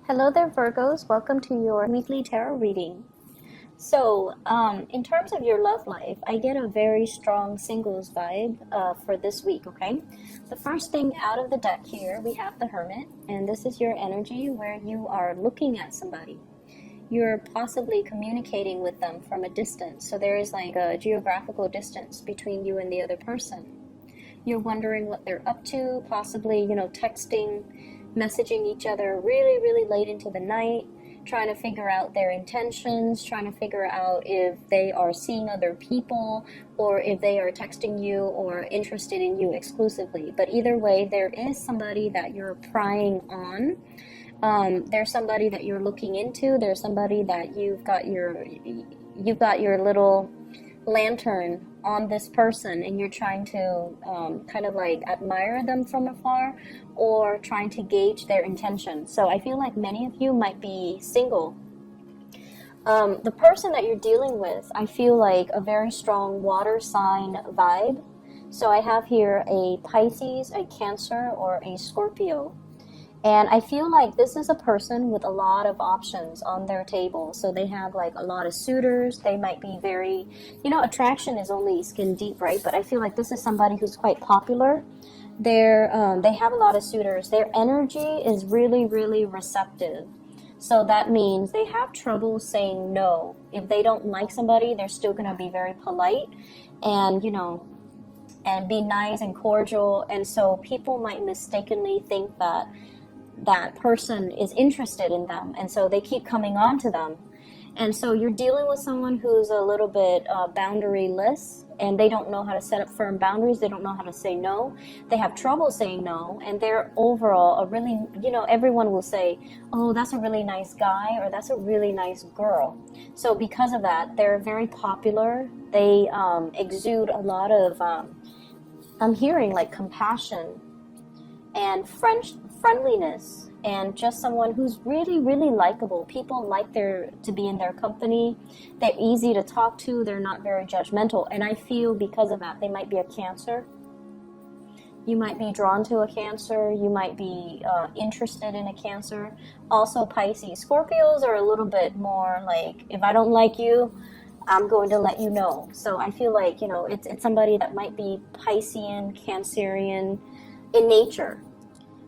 Hello there, Virgos. Welcome to your weekly tarot reading. So, in terms of your love life, I get a very strong singles vibe for this week, okay? The first thing out of the deck here, we have the Hermit, and this is your energy where you are looking at somebody. You're possibly communicating with them from a distance, so there is like a geographical distance between you and the other person. You're wondering what they're up to, possibly, texting, messaging each other really, really late into the night, trying to figure out their intentions, trying to figure out if they are seeing other people or if they are texting you or interested in you exclusively. But either way, there is somebody that you're prying on. There's somebody that you're looking into. There's somebody that you've got your little lantern on this person and you're trying to kind of like admire them from afar or trying to gauge their intention. So I feel like many of you might be single. The person that you're dealing with, I feel like a very strong water sign vibe. So I have here a Pisces, a Cancer, or a Scorpio. And I feel like this is a person with a lot of options on their table. So they have like a lot of suitors. They might be very, attraction is only skin deep, right? But I feel like this is somebody who's quite popular. They have a lot of suitors. Their energy is really, really receptive. So that means they have trouble saying no. If they don't like somebody, they're still going to be very polite and, and be nice and cordial. And so people might mistakenly think that person is interested in them, and so they keep coming on to them. And so you're dealing with someone who's a little bit boundaryless, and they don't know how to set up firm boundaries. They don't know how to say no. They have trouble saying no, and they're overall a really, everyone will say, oh, that's a really nice guy, or that's a really nice girl. So because of that, they're very popular. They exude a lot of, I'm hearing like compassion and friendliness, and just someone who's really, really likable. People like to be in their company. They're easy to talk to. They're not very judgmental. And I feel because of that, they might be a Cancer. You might be drawn to a Cancer. You might be interested in a Cancer. Also Pisces. Scorpios are a little bit more like, if I don't like you, I'm going to let you know. So I feel like, it's somebody that might be Piscean, Cancerian in nature.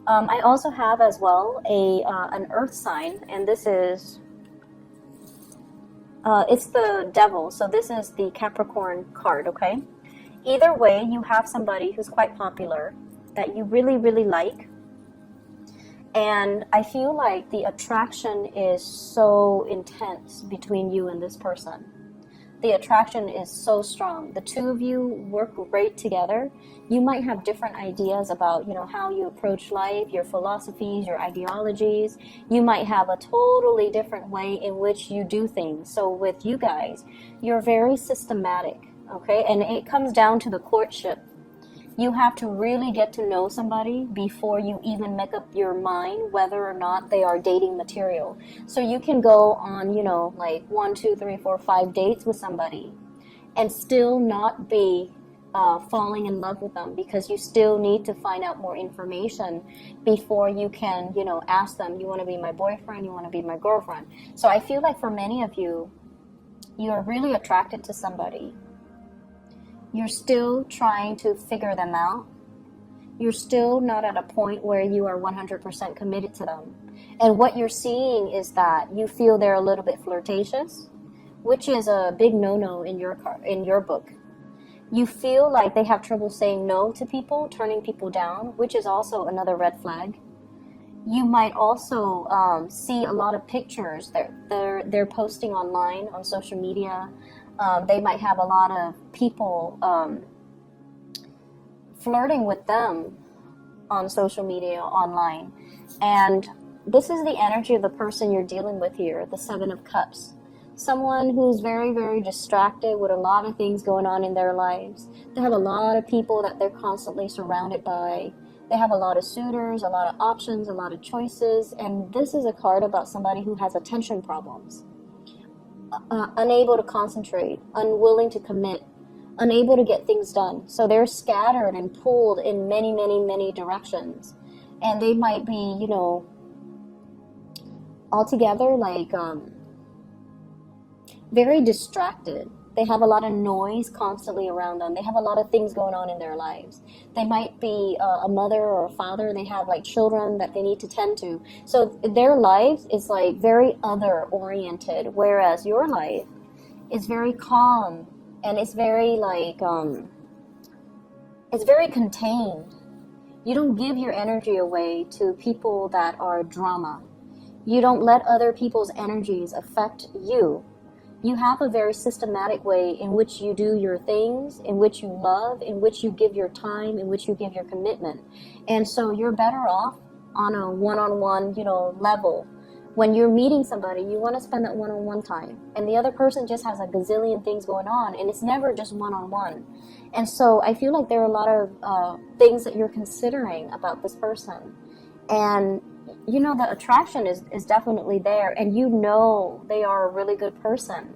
I also have as well an earth sign, and this is, it's the Devil, so this is the Capricorn card, okay? Either way, you have somebody who's quite popular that you really, really like, and I feel like the attraction is so intense between you and this person. The attraction is so strong. The two of you work great together. You might have different ideas about, how you approach life, your philosophies, your ideologies. You might have a totally different way in which you do things. So with you guys, you're very systematic, okay? And it comes down to the courtship. You have to really get to know somebody before you even make up your mind whether or not they are dating material. So you can go on, like 1, 2, 3, 4, 5 dates with somebody and still not be falling in love with them, because you still need to find out more information before you can, ask them, you want to be my boyfriend, you want to be my girlfriend. So I feel like for many of you, you're really attracted to somebody. You're still trying to figure them out. You're still not at a point where you are 100% committed to them. And what you're seeing is that you feel they're a little bit flirtatious, which is a big no-no in your book. You feel like they have trouble saying no to people, turning people down, which is also another red flag. You might also see a lot of pictures that they're posting online on social media. They might have a lot of people flirting with them on social media, online. And this is the energy of the person you're dealing with here, the Seven of Cups. Someone who's very, very distracted with a lot of things going on in their lives. They have a lot of people that they're constantly surrounded by. They have a lot of suitors, a lot of options, a lot of choices. And this is a card about somebody who has attention problems. Unable to concentrate, unwilling to commit, unable to get things done. So they're scattered and pulled in many, many, many directions. And they might be, altogether like very distracted. They have a lot of noise constantly around them. They have a lot of things going on in their lives. They might be a mother or a father, and they have like children that they need to tend to. So their life is like very other oriented, whereas your life is very calm, and it's very like it's very contained. You don't give your energy away to people that are drama. You don't let other people's energies affect you. You have a very systematic way in which you do your things, in which you love, in which you give your time, in which you give your commitment. And so you're better off on a one-on-one, level. When you're meeting somebody, you want to spend that one-on-one time. And the other person just has a gazillion things going on, and it's never just one-on-one. And so I feel like there are a lot of things that you're considering about this person. And the attraction is definitely there, and they are a really good person.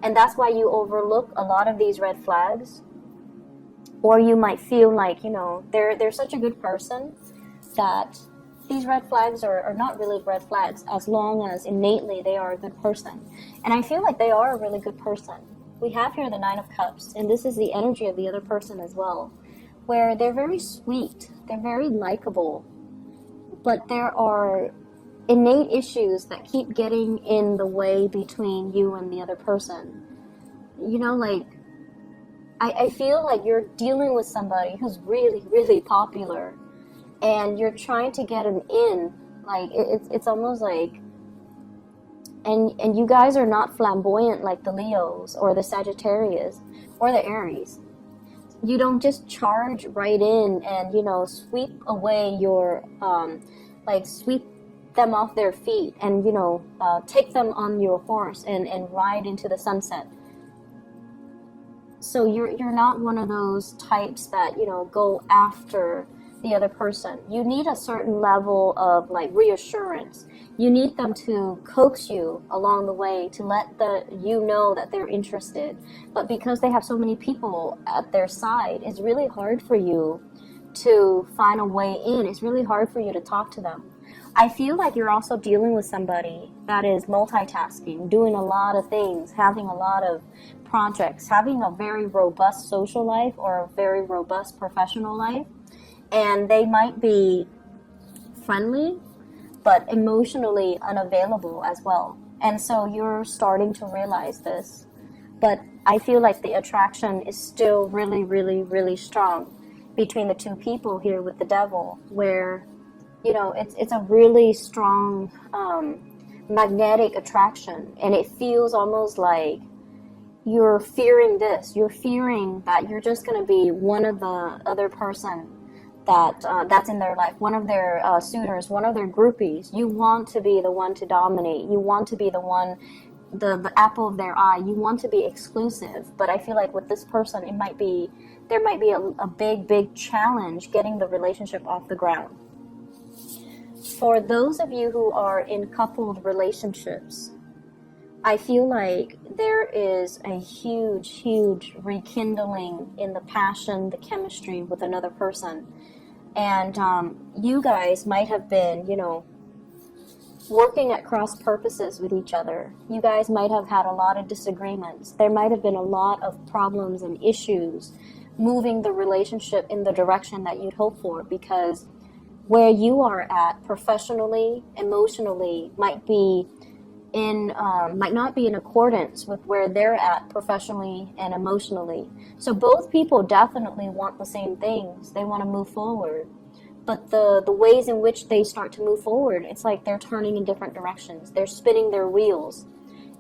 And that's why you overlook a lot of these red flags. Or you might feel like, they're such a good person that these red flags are not really red flags, as long as innately they are a good person. And I feel like they are a really good person. We have here the Nine of Cups, and this is the energy of the other person as well, where they're very sweet, they're very likable, but there are innate issues that keep getting in the way between you and the other person. I feel like you're dealing with somebody who's really, really popular, and you're trying to get an in. Like, it's almost like, and you guys are not flamboyant like the Leos or the Sagittarius or the Aries. You don't just charge right in and, sweep away your, sweep them off their feet and, take them on your horse and ride into the sunset. So you're not one of those types that, go after the other person. You need a certain level of reassurance. You need them to coax you along the way to let know that they're interested. But because they have so many people at their side, it's really hard for you to find a way in. It's really hard for you to talk to them. I feel like you're also dealing with somebody that is multitasking, doing a lot of things, having a lot of projects, having a very robust social life or a very robust professional life. And they might be friendly, but emotionally unavailable as well. And so you're starting to realize this. But I feel like the attraction is still really, really, really strong between the two people here with the Devil, where, it's a really strong magnetic attraction. And it feels almost like you're fearing this. You're fearing that you're just going to be one of the other person that's in their life, one of their suitors, one of their groupies. You want to be the one to dominate. You want to be the one, the apple of their eye. You want to be exclusive. But I feel like with this person, there might be a big challenge getting the relationship off the ground. For those of you who are in coupled relationships, I feel like there is a huge rekindling in the passion, the chemistry with another person. And you guys might have been, working at cross purposes with each other. You guys might have had a lot of disagreements. There might have been a lot of problems and issues moving the relationship in the direction that you'd hope for, because where you are at professionally, emotionally, might not be in accordance with where they're at professionally and emotionally. So both people definitely want the same things. They want to move forward. But the ways in which they start to move forward, it's like they're turning in different directions. They're spinning their wheels.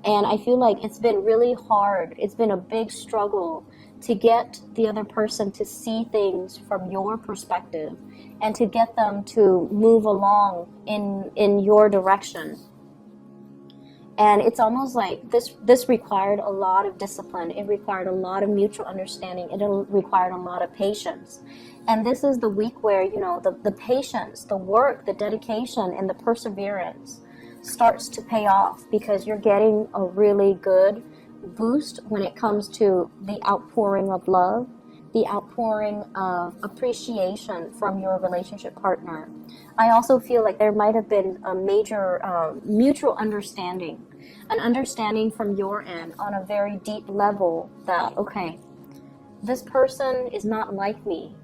And I feel like it's been really hard. It's been a big struggle to get the other person to see things from your perspective and to get them to move along in your direction. And it's almost like this required a lot of discipline. It required a lot of mutual understanding. It required a lot of patience. And this is the week where, the patience, the work, the dedication, and the perseverance starts to pay off, because you're getting a really good boost when it comes to the outpouring of love, the outpouring of appreciation from your relationship partner. I also feel like there might have been a major mutual understanding, an understanding from your end on a very deep level that, okay, this person is not like me.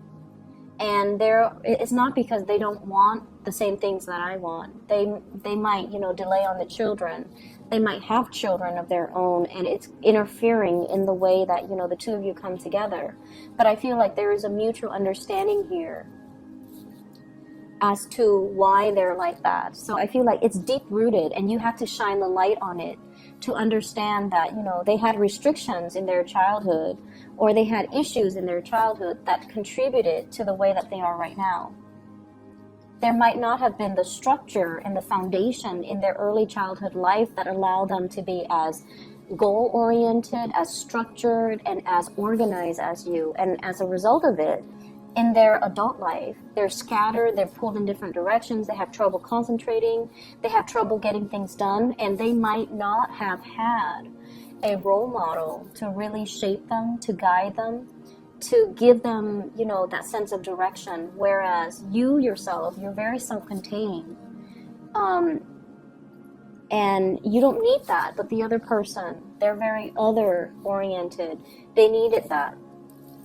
And it's not because they don't want the same things that I want. They might, delay on the children. They might have children of their own, and it's interfering in the way that, the two of you come together. But I feel like there is a mutual understanding here as to why they're like that. So I feel like it's deep rooted, and you have to shine the light on it to understand that, they had restrictions in their childhood, or they had issues in their childhood that contributed to the way that they are right now. There might not have been the structure and the foundation in their early childhood life that allow them to be as goal-oriented, as structured, and as organized as you. And as a result of it, in their adult life, they're scattered, they're pulled in different directions, they have trouble concentrating, they have trouble getting things done, and they might not have had a role model to really shape them, to guide them, to give them, that sense of direction. Whereas you yourself, you're very self-contained. And you don't need that, but the other person, they're very other-oriented. They needed that.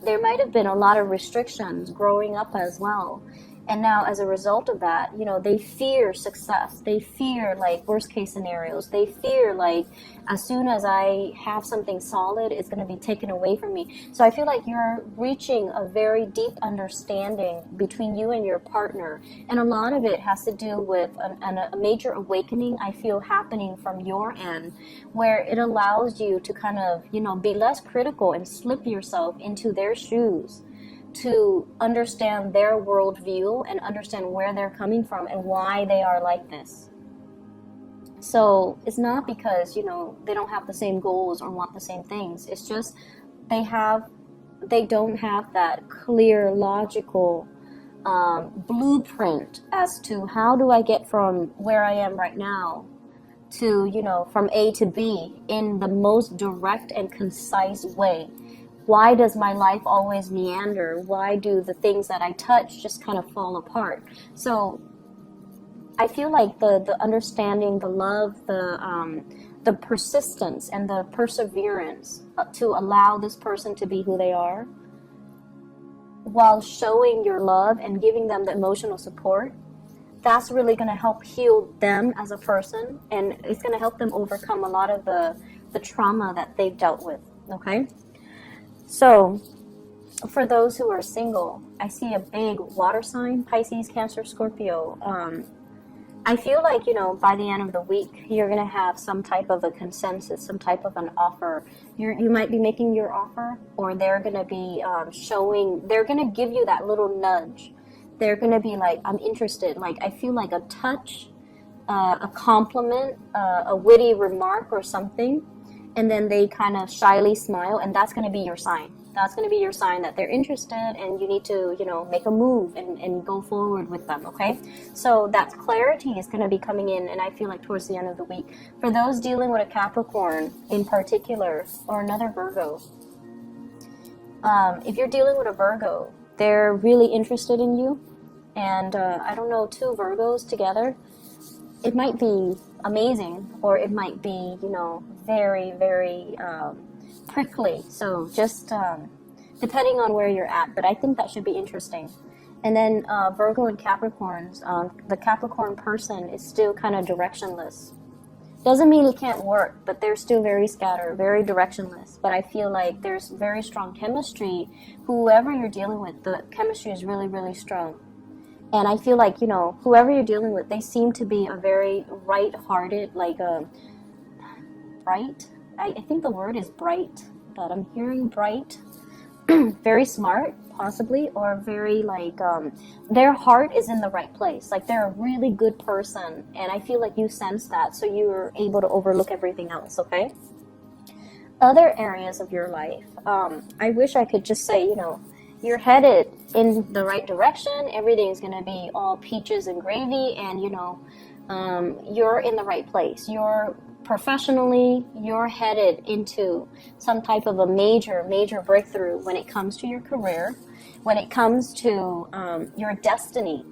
There might have been a lot of restrictions growing up as well. And now as a result of that, they fear success. They fear like worst case scenarios. They fear like as soon as I have something solid, it's going to be taken away from me. So I feel like you're reaching a very deep understanding between you and your partner. And a lot of it has to do with a major awakening I feel happening from your end, where it allows you to kind of, be less critical and slip yourself into their shoes, to understand their worldview and understand where they're coming from and why they are like this. So it's not because, they don't have the same goals or want the same things. It's just they don't have that clear, logical blueprint as to how do I get from where I am right now to, from A to B in the most direct and concise way. Why does my life always meander? Why do the things that I touch just kind of fall apart? So I feel like the understanding, the love, the persistence and the perseverance to allow this person to be who they are, while showing your love and giving them the emotional support, that's really going to help heal them as a person, and it's going to help them overcome a lot of the trauma that they've dealt with, okay? So, for those who are single, I see a big water sign, Pisces, Cancer, Scorpio. I feel like, by the end of the week, you're going to have some type of a consensus, some type of an offer. You might be making your offer, or they're going to be they're going to give you that little nudge. They're going to be like, I'm interested. Like, I feel like a touch, a compliment, a witty remark or something. And then they kind of shyly smile, and that's going to be your sign. That's going to be your sign that they're interested, and you need to, make a move and go forward with them, okay? So that clarity is going to be coming in, and I feel like towards the end of the week. For those dealing with a Capricorn in particular, or another Virgo, if you're dealing with a Virgo, they're really interested in you. And I don't know, two Virgos together, it might be amazing, or it might be, very, very prickly. So just depending on where you're at, but I think that should be interesting. And then Virgo and Capricorns, the Capricorn person is still kind of directionless. Doesn't mean it can't work, but they're still very scattered, very directionless. But I feel like there's very strong chemistry. Whoever you're dealing with, the chemistry is really, really strong. And I feel like, whoever you're dealing with, they seem to be a very right-hearted, like bright. I think the word is bright, but I'm hearing bright. Very smart, possibly, or very like, their heart is in the right place. Like, they're a really good person, and I feel like you sense that, so you're able to overlook everything else, okay? Other areas of your life, I wish I could just say, you're headed in the right direction. Everything's going to be all peaches and gravy, and, you're in the right place. You're professionally, you're headed into some type of a major breakthrough when it comes to your career, when it comes to your destiny.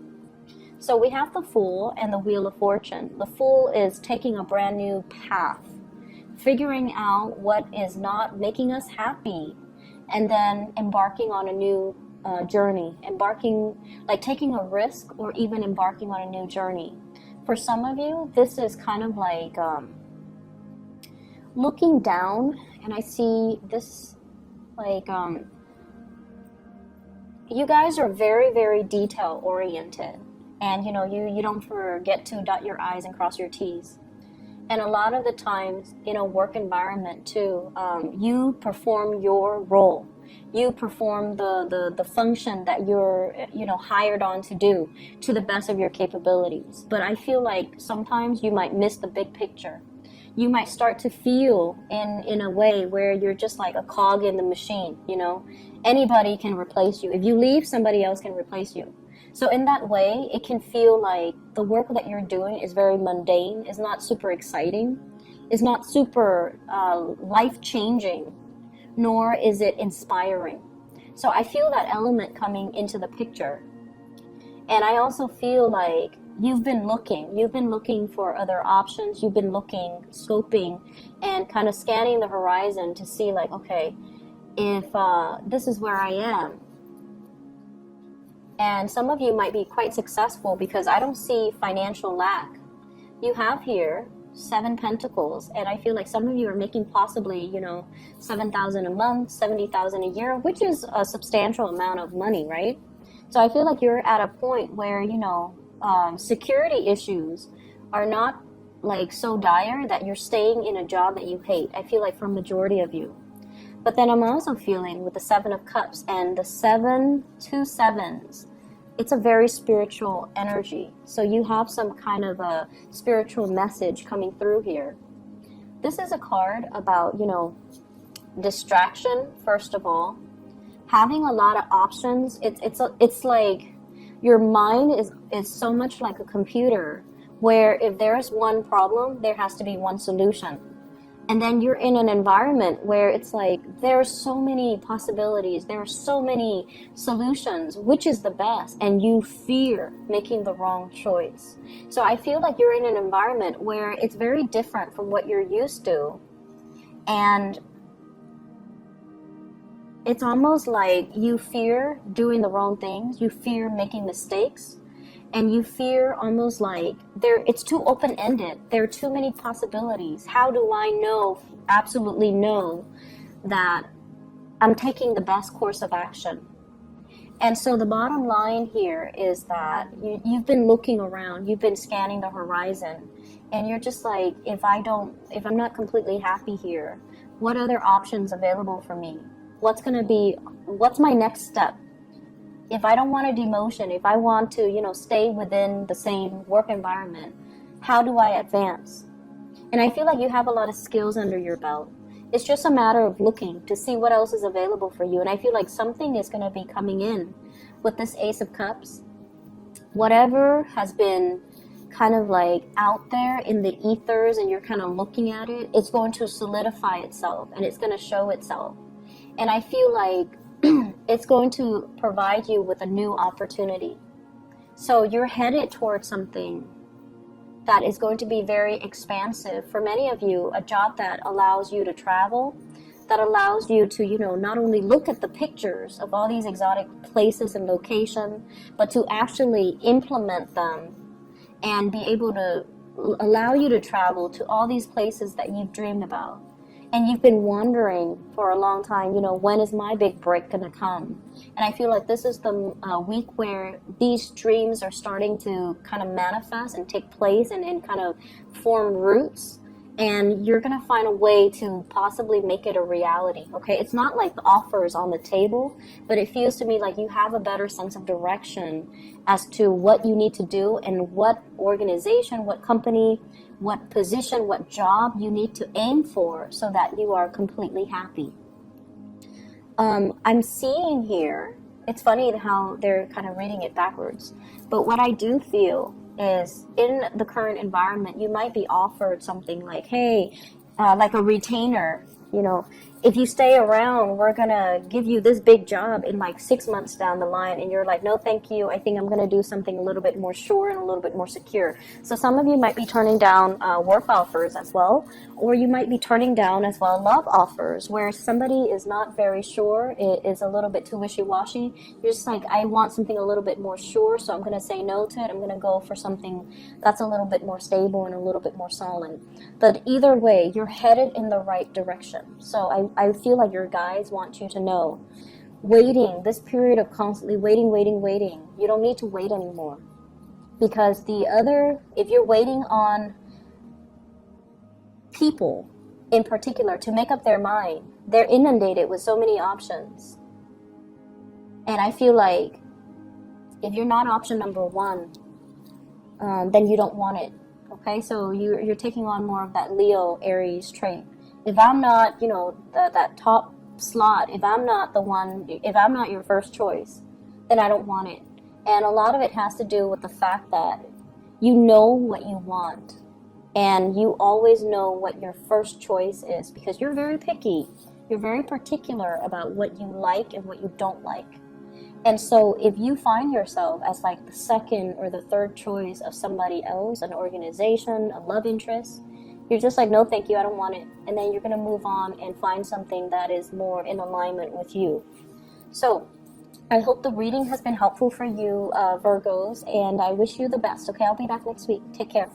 So we have the Fool and the Wheel of Fortune. The Fool is taking a brand new path, figuring out what is not making us happy, and then embarking on a new journey, taking a risk or even embarking on a new journey. For some of you, this is kind of like looking down, and I see this like you guys are very detail oriented, and you don't forget to dot your I's and cross your T's. And a lot of the times in a work environment too, you perform your role. You perform the function that you're hired on to do to the best of your capabilities. But I feel like sometimes you might miss the big picture. You might start to feel in a way where you're just like a cog in the machine. Anybody can replace you. If you leave, somebody else can replace you. So in that way, it can feel like the work that you're doing is very mundane, is not super exciting, is not super life-changing, nor is it inspiring. So I feel that element coming into the picture. And I also feel like you've been looking for other options. You've been looking, scoping, and kind of scanning the horizon to see like, okay, if this is where I am. And some of you might be quite successful because I don't see financial lack. You have here 7 Pentacles, and I feel like some of you are making possibly, $7,000 a month, $70,000 a year, which is a substantial amount of money, right? So I feel like you're at a point where, security issues are not like so dire that you're staying in a job that you hate. I feel like for majority of you. But then I'm also feeling with the 7 of Cups and the 7, 2 sevens, it's a very spiritual energy. So you have some kind of a spiritual message coming through here. This is a card about, distraction, first of all. Having a lot of options. It's like your mind is so much like a computer where if there is one problem, there has to be one solution. And then you're in an environment where it's like there are so many possibilities, there are so many solutions, which is the best, and you fear making the wrong choice. So I feel like you're in an environment where it's very different from what you're used to, and it's almost like you fear doing the wrong things, you fear making mistakes, and you fear almost like it's too open-ended. There are too many possibilities. How do I absolutely know that I'm taking the best course of action? And so the bottom line here is that you've been looking around, you've been scanning the horizon, and you're just like, if I'm not completely happy here, what other options available for me? What's my next step? If I don't want a demotion, if I want to, stay within the same work environment, how do I advance? And I feel like you have a lot of skills under your belt. It's just a matter of looking to see what else is available for you. And I feel like something is going to be coming in with this Ace of Cups. Whatever has been kind of like out there in the ethers and you're kind of looking at it, it's going to solidify itself and it's going to show itself. And I feel like it's going to provide you with a new opportunity. So you're headed towards something that is going to be very expansive. For many of you, a job that allows you to travel, that allows you to, not only look at the pictures of all these exotic places and locations, but to actually implement them and be able to allow you to travel to all these places that you've dreamed about. And you've been wondering for a long time, when is my big break going to come? And I feel like this is the week where these dreams are starting to kind of manifest and take place and kind of form roots. And you're going to find a way to possibly make it a reality, okay? It's not like the offer is on the table, but it feels to me like you have a better sense of direction as to what you need to do and what organization, what company, what position, what job you need to aim for so that you are completely happy. I'm seeing here, it's funny how they're kind of reading it backwards, but what I do feel is in the current environment, you might be offered something like, hey, like a retainer, you know, if you stay around, we're gonna give you this big job in like 6 months down the line, and you're like, no, thank you. I think I'm gonna do something a little bit more sure and a little bit more secure. So some of you might be turning down work offers as well, or you might be turning down as well love offers where somebody is not very sure, it is a little bit too wishy-washy. You're just like, I want something a little bit more sure, so I'm gonna say no to it. I'm gonna go for something that's a little bit more stable and a little bit more solid. But either way, you're headed in the right direction. So I feel like your guides want you to know, waiting, this period of constantly waiting, you don't need to wait anymore. Because if you're waiting on people in particular to make up their mind, they're inundated with so many options. And I feel like if you're not option number one, then you don't want it. Okay, so you're taking on more of that Leo Aries trait. If I'm not, that top slot, if I'm not your first choice, then I don't want it. And a lot of it has to do with the fact that you know what you want, and you always know what your first choice is, because you're very picky. You're very particular about what you like and what you don't like. And so if you find yourself as like the second or the third choice of somebody else, an organization, a love interest, you're just like, no, thank you, I don't want it. And then you're going to move on and find something that is more in alignment with you. So I hope the reading has been helpful for you, Virgos, and I wish you the best. Okay, I'll be back next week. Take care.